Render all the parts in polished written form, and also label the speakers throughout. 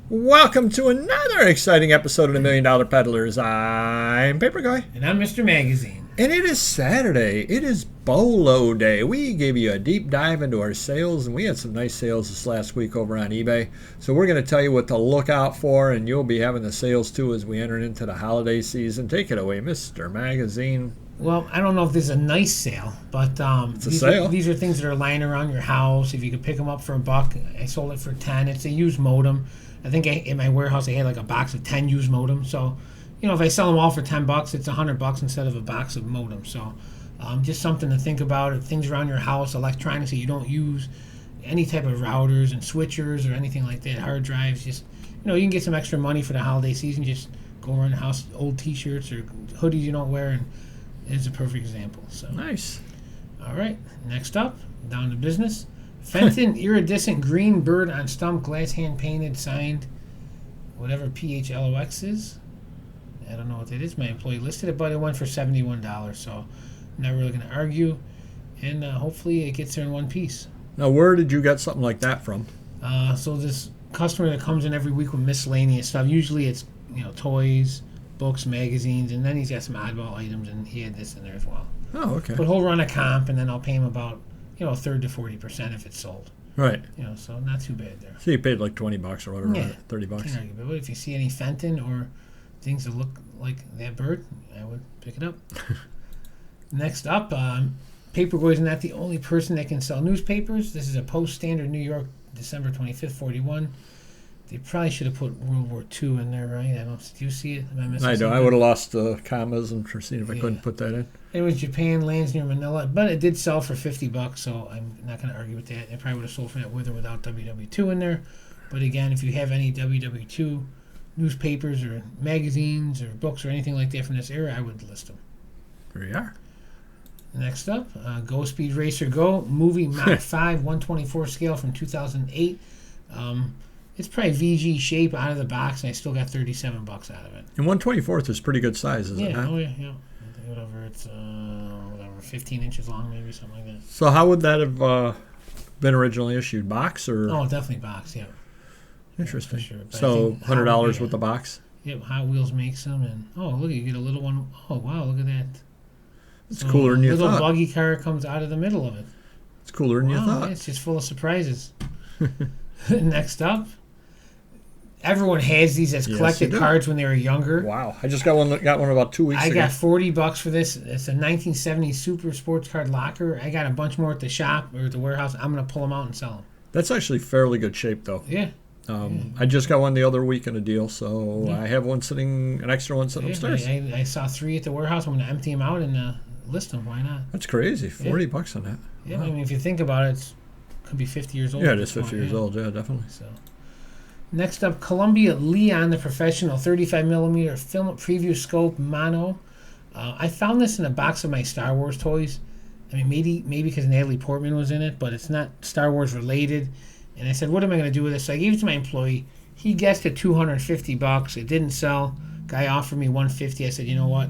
Speaker 1: Welcome to another exciting episode of the Million Dollar Peddlers. I'm Paper Guy.
Speaker 2: And I'm Mr. Magazine.
Speaker 1: And it is Saturday. It is BOLO Day. We gave you a deep dive into our sales, and we had some nice sales this last week over on eBay. So we're going to tell you what to look out for, and you'll be having the sales too as we enter into the holiday season. Take it away, Mr. Magazine.
Speaker 2: Well, I don't know if this is a nice sale, but
Speaker 1: It's a sale.
Speaker 2: These are things that are lying around your house. If you could pick them up for $1, I sold it for 10. It's a used modem. I think in my warehouse I had like a box of 10 used modems. So, you know, if I sell them all for $10, it's $100 instead of a box of modems. So, just something to think about. If things around your house, electronics that you don't use, any type of routers and switchers or anything like that, hard drives, just, you know, you can get some extra money for the holiday season. Just go around the house, old T-shirts or hoodies you don't wear, and it's a perfect example. So
Speaker 1: Nice.
Speaker 2: All right, next up, down to business. Fenton iridescent green bird on stump, glass hand painted, signed, whatever PHLOX is. I don't know what that is. My employee listed it, but it went for $71. So I'm not really going to argue, and hopefully it gets there in one piece.
Speaker 1: Now, where did you get something like that from?
Speaker 2: So this customer that comes in every week with miscellaneous stuff. Usually it's, you know, toys, books, magazines, and then he's got some oddball items, and he had this in there as well.
Speaker 1: Oh, okay.
Speaker 2: But he'll run a comp, and then I'll pay him about, you know, a third to 40% if it's sold.
Speaker 1: Right.
Speaker 2: You know, so not too bad there.
Speaker 1: So you paid like $20 or whatever,
Speaker 2: Yeah.
Speaker 1: $30.
Speaker 2: Can't argue. But if you see any Fenton or things that look like that bird, I would pick it up. Next up, Paperboy is not the only person that can sell newspapers. This is a Post Standard, New York, December 25th, 41. They probably should have put World War II in there, right? Do you see it? Am I missing
Speaker 1: I do.
Speaker 2: something?
Speaker 1: I would have lost the commas and seen if I couldn't put that in.
Speaker 2: It was Japan, lands near Manila, but it did sell for $50, so I'm not going to argue with that. It probably would have sold for that with or without WW2 in there. But again, if you have any WW2 newspapers or magazines or books or anything like that from this era, I would list them.
Speaker 1: There you are.
Speaker 2: Next up, Go Speed Racer Go, movie Mach 5, 124 scale from 2008. It's probably VG shape out of the box, and I still got $37 out of it.
Speaker 1: And 1/24 is pretty good size, isn't it?
Speaker 2: Yeah,
Speaker 1: Not?
Speaker 2: oh yeah. I think whatever, it's 15 inches long, maybe something like that.
Speaker 1: So how would that have been originally issued? Box or?
Speaker 2: Oh, definitely box, yeah.
Speaker 1: Interesting.
Speaker 2: Yeah, for sure. But I
Speaker 1: So
Speaker 2: think
Speaker 1: $100
Speaker 2: Hot-
Speaker 1: with the box.
Speaker 2: Yep, Hot Wheels makes them, and look, you get a little one. Oh wow, look at that.
Speaker 1: It's cooler than you
Speaker 2: little
Speaker 1: thought.
Speaker 2: buggy car comes out of the middle of it.
Speaker 1: It's cooler than you
Speaker 2: Wow,
Speaker 1: thought.
Speaker 2: it's just full of surprises. Next up, everyone has these as
Speaker 1: Yes,
Speaker 2: collected
Speaker 1: you do.
Speaker 2: cards when they were younger.
Speaker 1: Wow! I just got one about 2 weeks
Speaker 2: I
Speaker 1: ago.
Speaker 2: got $40 for this. It's a 1970 Super Sports Card Locker. I got a bunch more at the shop or at the warehouse. I'm gonna pull them out and sell them.
Speaker 1: That's actually fairly good shape, though.
Speaker 2: Yeah.
Speaker 1: I just got one the other week in a deal, so
Speaker 2: Yeah.
Speaker 1: I have an extra one sitting upstairs.
Speaker 2: I saw 3 at the warehouse. I'm gonna empty them out and list them. Why not?
Speaker 1: That's crazy. $40 on that.
Speaker 2: Yeah,
Speaker 1: Wow.
Speaker 2: I mean, if you think about it, it could be 50 years old.
Speaker 1: Yeah,
Speaker 2: at
Speaker 1: it is
Speaker 2: this
Speaker 1: 50
Speaker 2: point,
Speaker 1: years old. Yeah, definitely.
Speaker 2: So, next up, Columbia Leon, the professional 35mm film preview scope mono. I found this in a box of my Star Wars toys. I mean, maybe because Natalie Portman was in it, but it's not Star Wars related. And I said, what am I going to do with this? So I gave it to my employee. He guessed at $250. It didn't sell. Guy offered me $150. I said, you know what?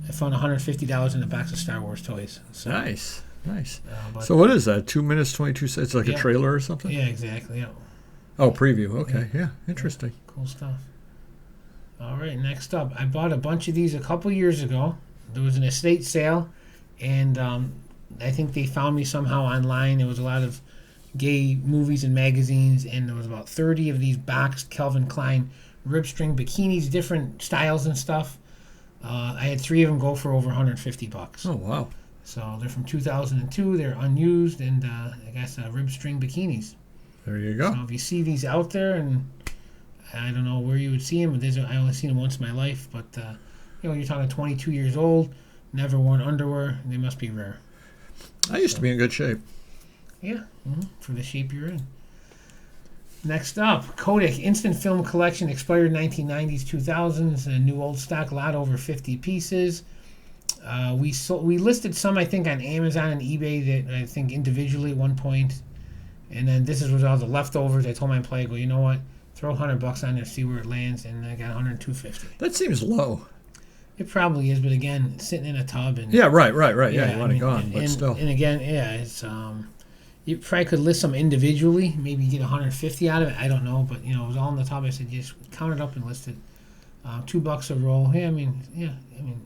Speaker 2: I found $150 in a box of Star Wars toys. So,
Speaker 1: Nice.
Speaker 2: but-
Speaker 1: So what is that? 2 minutes 22 seconds? It's like
Speaker 2: Yeah.
Speaker 1: a trailer or something?
Speaker 2: Yeah, exactly. Yeah.
Speaker 1: Oh, preview. Okay. Yeah. Interesting.
Speaker 2: Cool stuff. All right, next up, I bought a bunch of these a couple years ago. There was an estate sale, and I think they found me somehow online. There was a lot of gay movies and magazines, and there was about 30 of these boxed Calvin Klein ribstring bikinis, different styles and stuff. I had 3 of them go for over $150.
Speaker 1: Oh, wow.
Speaker 2: So they're from 2002. They're unused, and I guess ribstring bikinis.
Speaker 1: There you go.
Speaker 2: So if you see these out there, and I don't know where you would see them, but I only seen them once in my life, but you know, you're talking 22 years old, never worn underwear, they must be rare.
Speaker 1: I used to be in good shape.
Speaker 2: Yeah, for the shape you're in. Next up, Kodak Instant Film Collection, expired 1990s, 2000s, a new old stock, lot over 50 pieces. We listed some, I think, on Amazon and eBay that I think individually at one point. And then this was all the leftovers. I told my employee, I go, you know what? Throw $100 on there, see where it lands, and I got $102.50.
Speaker 1: That seems low.
Speaker 2: It probably is, but again, sitting in a tub and
Speaker 1: Yeah, right. Yeah, you
Speaker 2: I
Speaker 1: want
Speaker 2: mean,
Speaker 1: it gone, but
Speaker 2: and,
Speaker 1: still.
Speaker 2: And again, yeah, it's You probably could list them individually, maybe get 150 out of it. I don't know, but it was all on the top. I said just count it up and list it. $2 a roll. Yeah, I mean,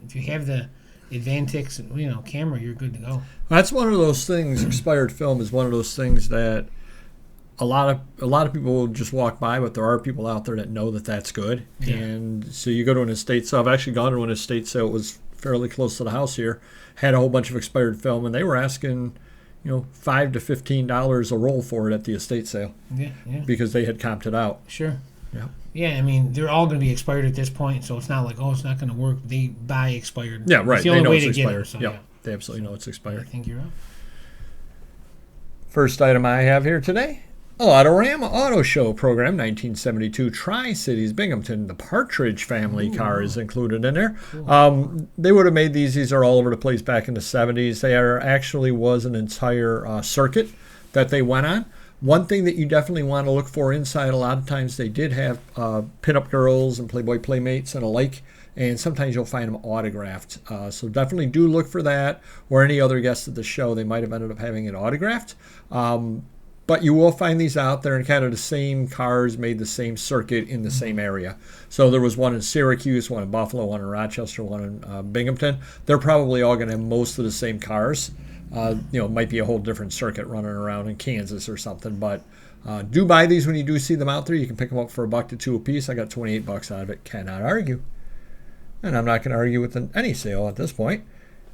Speaker 2: if you have the Advantix, camera, you're good to go.
Speaker 1: That's one of those things. Expired film is one of those things that a lot of people will just walk by, but there are people out there that know that that's good.
Speaker 2: Yeah.
Speaker 1: And so you go to an estate sale. I've actually gone to an estate sale. It was fairly close to the house here. Had a whole bunch of expired film, and they were asking, $5 to $15 a roll for it at the estate sale.
Speaker 2: Yeah.
Speaker 1: Because they had comped it out.
Speaker 2: Sure.
Speaker 1: Yeah.
Speaker 2: Yeah, I mean, they're all going to be expired at this point, so it's not like, it's not going to work. They buy expired.
Speaker 1: Yeah, right.
Speaker 2: It's the only
Speaker 1: they know
Speaker 2: way
Speaker 1: it's
Speaker 2: to
Speaker 1: expired.
Speaker 2: get them. So,
Speaker 1: yeah. They absolutely know it's expired.
Speaker 2: I think you're up.
Speaker 1: First item I have here today, Autorama Auto Show Program 1972 Tri-Cities Binghamton. The Partridge Family car is included in there. Cool. They would have made these. These are all over the place back in the 70s. There actually was an entire circuit that they went on. One thing that you definitely want to look for inside, a lot of times they did have pinup girls and Playboy Playmates and alike, and sometimes you'll find them autographed. So definitely do look for that, or any other guests at the show. They might have ended up having it autographed. But you will find these out there, and kind of the same cars made the same circuit in the same area. So there was one in Syracuse, one in Buffalo, one in Rochester, one in Binghamton. They're probably all going to have most of the same cars. It might be a whole different circuit running around in Kansas or something, but do buy these when you do see them out there. You can pick them up for $1 to $2 a piece. I got $28 out of it. Cannot argue. And I'm not going to argue with any sale at this point.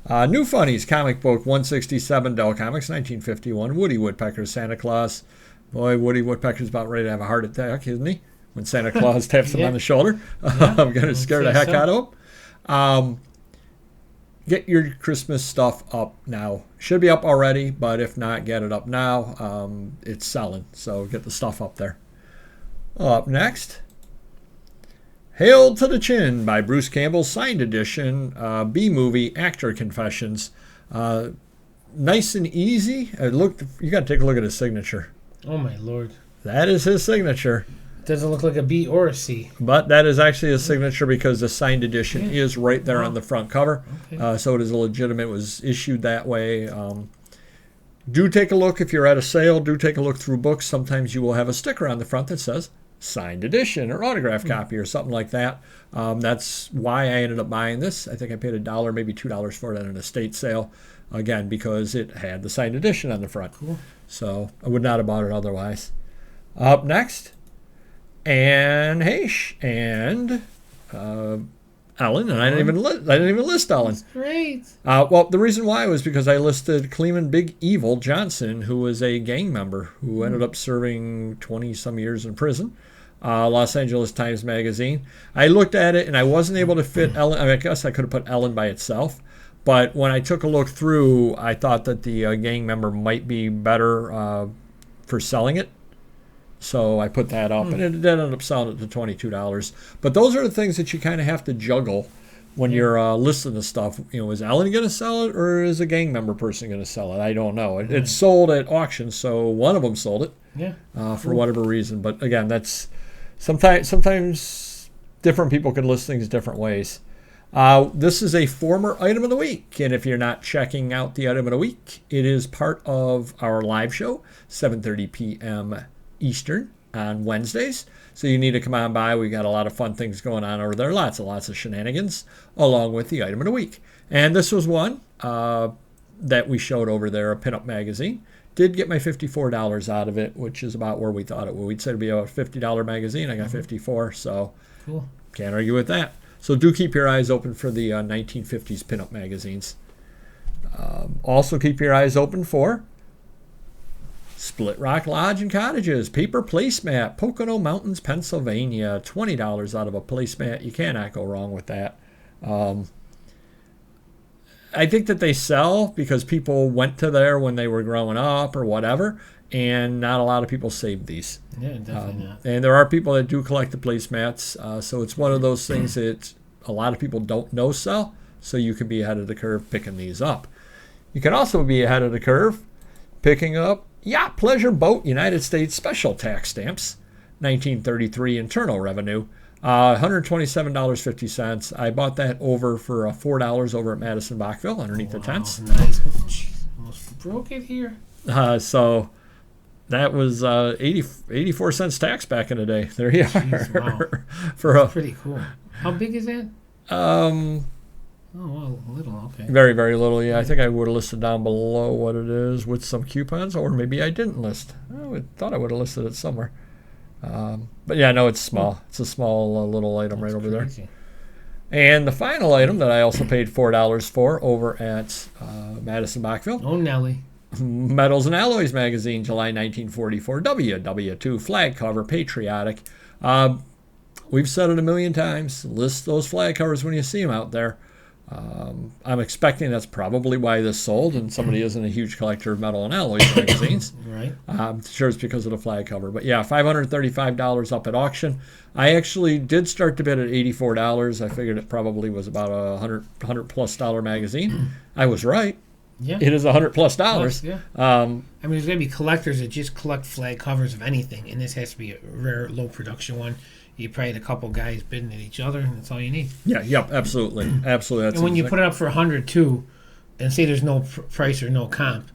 Speaker 1: New Funnies comic book 167 Dell Comics 1951 Woody Woodpecker Santa Claus. Boy, Woody Woodpecker's about ready to have a heart attack, isn't he? When Santa Claus taps him on the shoulder.
Speaker 2: Yeah,
Speaker 1: I'm going to scare the heck out of him. Get your Christmas stuff up now. Should be up already, but if not, get it up now. It's selling, so get the stuff up there. Up next, Hail to the Chin by Bruce Campbell, signed edition, B-movie actor confessions. Nice and easy. You got to take a look at his signature.
Speaker 2: Oh my Lord!
Speaker 1: That is his signature.
Speaker 2: Doesn't look like a B or a C.
Speaker 1: But that is actually his signature because the signed edition is right there on the front cover. Okay. So it is legitimate. It was issued that way. Do take a look if you're at a sale. Do take a look through books. Sometimes you will have a sticker on the front that says signed edition or autograph copy or something like that. That's why I ended up buying this. I think I paid $1, maybe $2 for it at an estate sale. Again, because it had the signed edition on the front. Cool. So I would not have bought it otherwise. Up next, Anne Heche and Ellen, and I didn't even list Ellen.
Speaker 2: That's great.
Speaker 1: Well, the reason why was because I listed Cleveland Big Evil Johnson, who was a gang member who ended up serving 20-some years in prison. Los Angeles Times Magazine. I looked at it, and I wasn't able to fit Ellen. I guess I could have put Ellen by itself. But when I took a look through, I thought that the gang member might be better for selling it. So I put that up, and it ended up selling it to $22. But those are the things that you kind of have to juggle when you're listing the stuff. Is Ellen going to sell it, or is a gang member person going to sell it? I don't know. It's sold at auction, so one of them sold it. For whatever reason. But again, that's sometimes different people can list things different ways. This is a former item of the week, and if you're not checking out the item of the week, it is part of our live show, 7:30 p.m. Eastern on Wednesdays. So you need to come on by. We got a lot of fun things going on over there. Lots of shenanigans along with the item of the week. And this was one that we showed over there, a pinup magazine. Did get my $54 out of it, which is about where we thought it would. We'd said it'd be a $50 magazine. I got $54, so cool. Can't argue with that. So do keep your eyes open for the 1950s pinup magazines. Also keep your eyes open for Split Rock Lodge and Cottages, paper placemat, Pocono Mountains, Pennsylvania, $20 out of a placemat. You cannot go wrong with that. I think that they sell because people went to there when they were growing up or whatever, and not a lot of people saved these.
Speaker 2: Yeah, definitely not.
Speaker 1: And there are people that do collect the placemats, so it's one of those things that a lot of people don't know sell, so you can be ahead of the curve picking these up. You can also be ahead of the curve picking up Yacht Pleasure Boat United States Special Tax Stamps, 1933 Internal Revenue, $127.50. I bought that over for $4 over at Madison Bachville underneath the tents.
Speaker 2: Nice. Jeez, almost broke it here.
Speaker 1: So That was 84 cents tax back in the day. There you
Speaker 2: Jeez,
Speaker 1: are.
Speaker 2: wow.
Speaker 1: For
Speaker 2: That's pretty cool. How big is that?
Speaker 1: um,
Speaker 2: Oh, well, a little, okay.
Speaker 1: very, very little. Yeah, I think I would have listed down below what it is with some coupons, or maybe I didn't list. Thought I would have listed it somewhere. But yeah, no, it's small. It's a small little item right over there. And the final item that I also paid $4 for over at Madison Bachville.
Speaker 2: Oh, Nelly.
Speaker 1: Metals and Alloys magazine, July 1944, WW2, flag cover, patriotic. We've said it a million times. List those flag covers when you see them out there. I'm expecting that's probably why this sold, and somebody isn't a huge collector of metal and alloys magazines.
Speaker 2: Right.
Speaker 1: Sure, it's because of the flag cover. But yeah, $535 up at auction. I actually did start to bid at $84. I figured it probably was about a $100 plus magazine. I was right.
Speaker 2: Yeah.
Speaker 1: It is $100 plus.
Speaker 2: Yeah.
Speaker 1: I
Speaker 2: mean, there's going to be collectors that just collect flag covers of anything, and this has to be a rare, low production one. You probably had a couple guys bidding at each other, and that's all you need.
Speaker 1: Yeah, yep, absolutely. Absolutely. That's
Speaker 2: and when you put it up for 100 too, and say there's no price or no comp,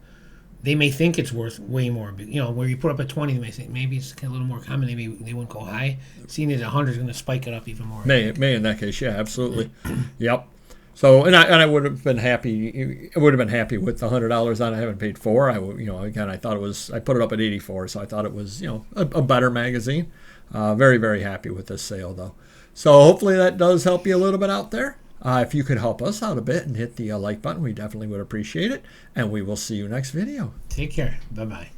Speaker 2: they may think it's worth way more. Where you put up at 20, they may think maybe it's a little more common. Maybe they wouldn't go high. Seeing as 100 is going to spike it up even more.
Speaker 1: May in that case, yeah, absolutely. Yep. So, and I would have been happy. I would have been happy with the $100 on. I haven't paid for. Again, I thought it was. I put it up at 84, so I thought it was, a better magazine. Very, very happy with this sale, though. So hopefully that does help you a little bit out there. If you could help us out a bit and hit the like button, we definitely would appreciate it. And we will see you next video.
Speaker 2: Take care. Bye-bye.